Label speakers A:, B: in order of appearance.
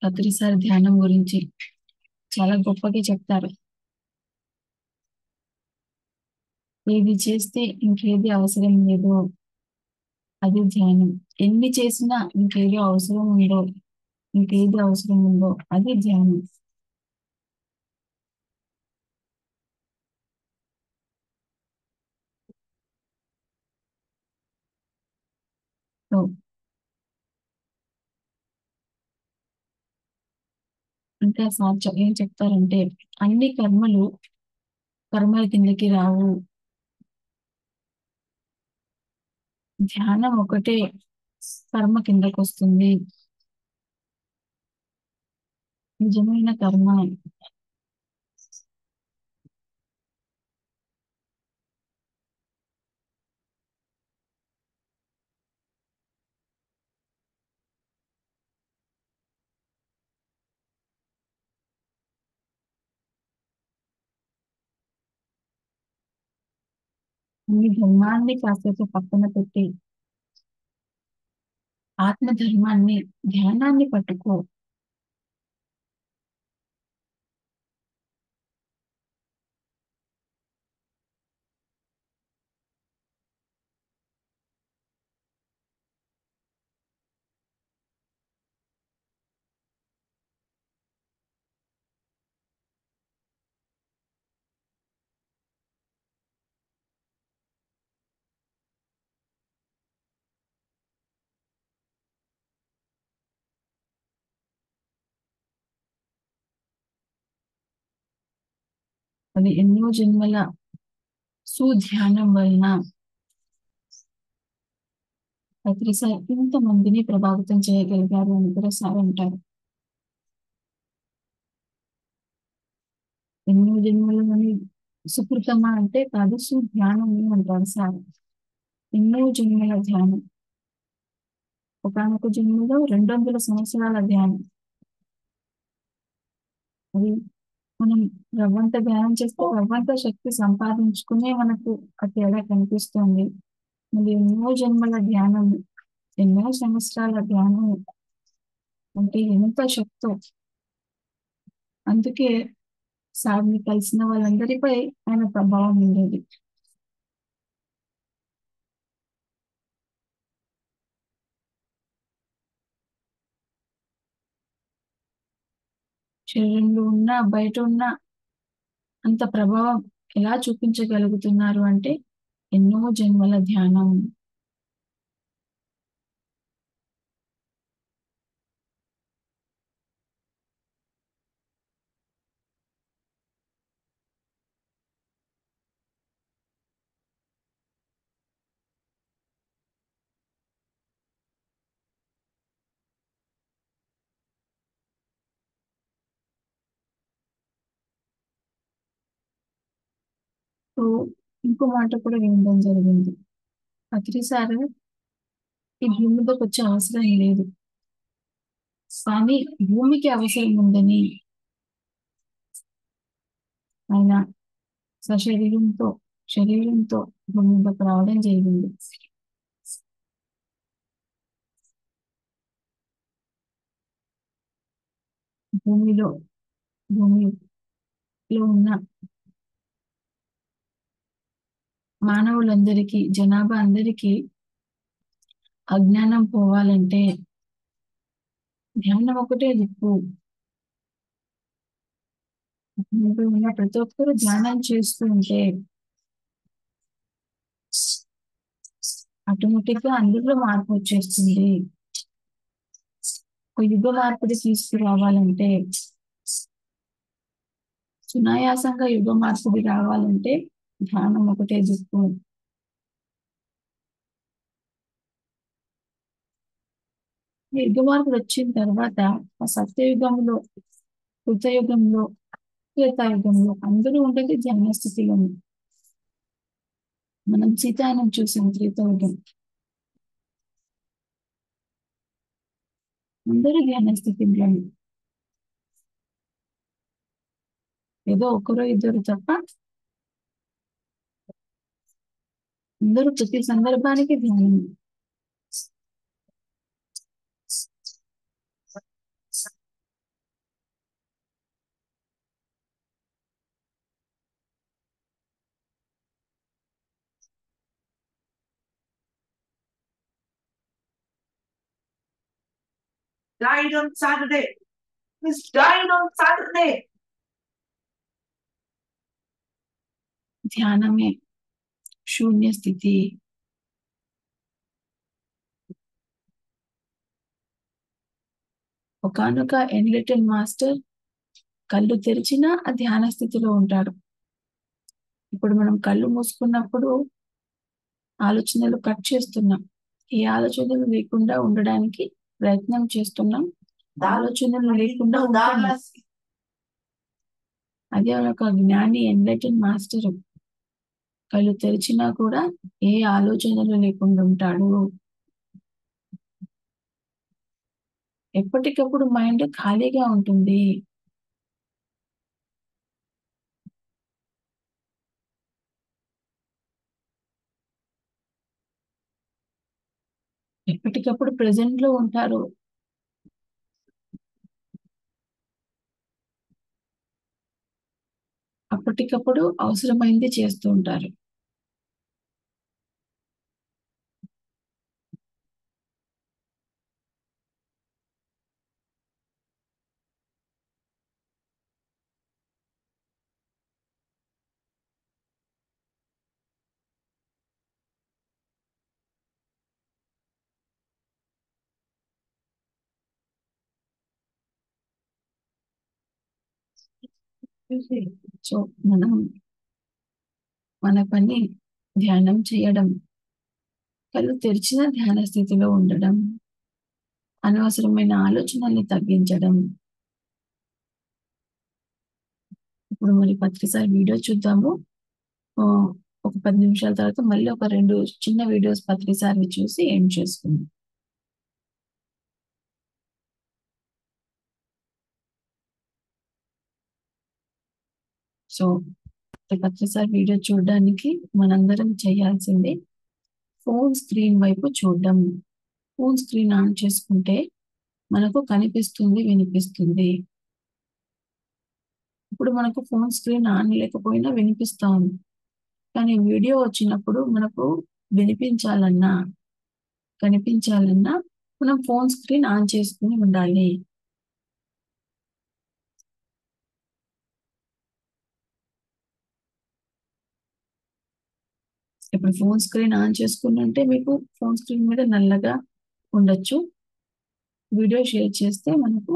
A: ప్రతిసారి ధ్యానం గురించి చాలా గొప్పగా చెప్తారు. ఏది చేస్తే ఇంకేది అవసరం లేదో అది ధ్యానం. ఎన్ని చేసినా ఇంకేది అవసరం ఉందో అది ధ్యానం. సో ఇంకా ఏం చెప్తారంటే అన్ని కర్మల కిందకి రావు. ధ్యానం ఒకటే కర్మ కిందకి వస్తుంది. నిజమైన కర్మ ఈ ధర్మాన్ని కాసేపు పక్కన పెట్టి ఆత్మధర్మాన్ని, ధ్యానాన్ని పట్టుకో. అది ఎన్నో జన్మల సుధ్యానం వలన ప్రతిసారి ఇంతమందిని ప్రభావితం చేయగలిగారు అని కూడా సార్ అంటారు. ఎన్నో జన్మలని సుకృతమా అంటే కాదు, సుధ్యానం అంటారు సార్. ఎన్నో జన్మల ధ్యానం, ఒకానొక జన్మలో 200 సంవత్సరాల ధ్యానం. అది మనం రవ్వంత ధ్యానం చేస్తే రవ్వంత శక్తి సంపాదించుకునే మనకు ఆ తేడా కనిపిస్తుంది. మరి ఎన్నో జన్మల ధ్యానం, ఎన్నో సంవత్సరాల ధ్యానం అంటే ఎంత శక్తో. అందుకే సార్ని కలిసిన వాళ్ళందరిపై ఆయన ప్రభావం ఉండేది. శరీరంలో ఉన్న బయట ఉన్న అంత ప్రభావం ఎలా చూపించగలుగుతున్నారు అంటే ఎన్నో జన్మల ధ్యానం. సో ఇంకో మాట కూడా వినడం జరిగింది. ప్రతిసారి ఈ భూమి మీదకి వచ్చే అవసరం లేదు, కానీ భూమికి అవసరం ఉందని ఆయన సశరీరంతో శరీరంతో భూమి మీదకి రావడం జరిగింది. భూమిలో భూమిలో ఉన్న మానవులందరికీ, జనాభా అందరికీ అజ్ఞానం పోవాలంటే ధ్యానం ఒకటే దిక్కు. భూమిలో ఉన్న ప్రతి ఒక్కరూ ధ్యానం చేస్తూ ఉంటే ఆటోమేటిక్ గా అందులో మార్పు వచ్చేస్తుంది. ఒక యుగ మార్పుని తీసుకురావాలంటే, సునాయాసంగా యుగ మార్పుడి రావాలంటే ధ్యానం ఒకటే దిక్కు. ఈ యుగ మార్పుడు వచ్చిన తర్వాత ఆ సత్యయుగంలో, కృతయుగంలో, త్రేతాయుగంలో అందరూ ఉండేది ధ్యాన స్థితిలో. మనం సీతాయనం చూసాం త్రేతాయుగం, అందరూ ధ్యాన స్థితిలో. ఏదో ఒకరో ఇద్దరు తప్ప అందరూ ప్రతి సందర్భానికి ధ్యానం.
B: died on Saturday. He's died on Saturday.
A: ధ్యానమే శూన్య స్థితి. ఒకానొక ఎన్లిటన్ మాస్టర్ కళ్ళు తెరిచినా ఆ ధ్యాన స్థితిలో ఉంటాడు. ఇప్పుడు మనం కళ్ళు మూసుకున్నప్పుడు ఆలోచనలు కట్ చేస్తున్నాం. ఏ ఆలోచనలు లేకుండా ఉండడానికి ప్రయత్నం చేస్తున్నాం. ఆలోచనలు లేకుండా ఉంటున్నాం. అదే ఒక జ్ఞాని ఎన్లైటన్ మాస్టర్ కళ్ళు తెరిచినా కూడా ఏ ఆలోచనలు లేకుండా ఉంటాడు. ఎప్పటికప్పుడు మైండ్ ఖాళీగా ఉంటుంది. ఎప్పటికప్పుడు ప్రెజెంట్ లో ఉంటారు. అప్పటికప్పుడు అవసరమైంది చేస్తూ ఉంటారు. సో మనం మన పని ధ్యానం చేయడం, కళ్ళు తెరిచిన ధ్యాన స్థితిలో ఉండడం, అనవసరమైన ఆలోచనల్ని తగ్గించడం. ఇప్పుడు మరి 10 వీడియో చూద్దాము. ఒక 10 నిమిషాల తర్వాత మళ్ళీ ఒక 2 చిన్న వీడియోస్ 10 చూసి ఎండ్ చేసుకుందాం. సో 10 వీడియో చూడడానికి మనందరం చేయాల్సింది ఫోన్ స్క్రీన్ వైపు చూడడం. ఫోన్ స్క్రీన్ ఆన్ చేసుకుంటే మనకు కనిపిస్తుంది, వినిపిస్తుంది. ఇప్పుడు మనకు ఫోన్ స్క్రీన్ ఆన్ లేకపోయినా వినిపిస్తా ఉంది. కానీ వీడియో వచ్చినప్పుడు మనకు వినిపించాలన్నా, కనిపించాలన్నా మనం ఫోన్ స్క్రీన్ ఆన్ చేసుకుని ఉండాలి. ఇప్పుడు ఫోన్ స్క్రీన్ ఆన్ చేసుకుని ఉంటే మీకు ఫోన్ స్క్రీన్ మీద నల్లగా ఉండొచ్చు. వీడియో షేర్ చేస్తే మనకు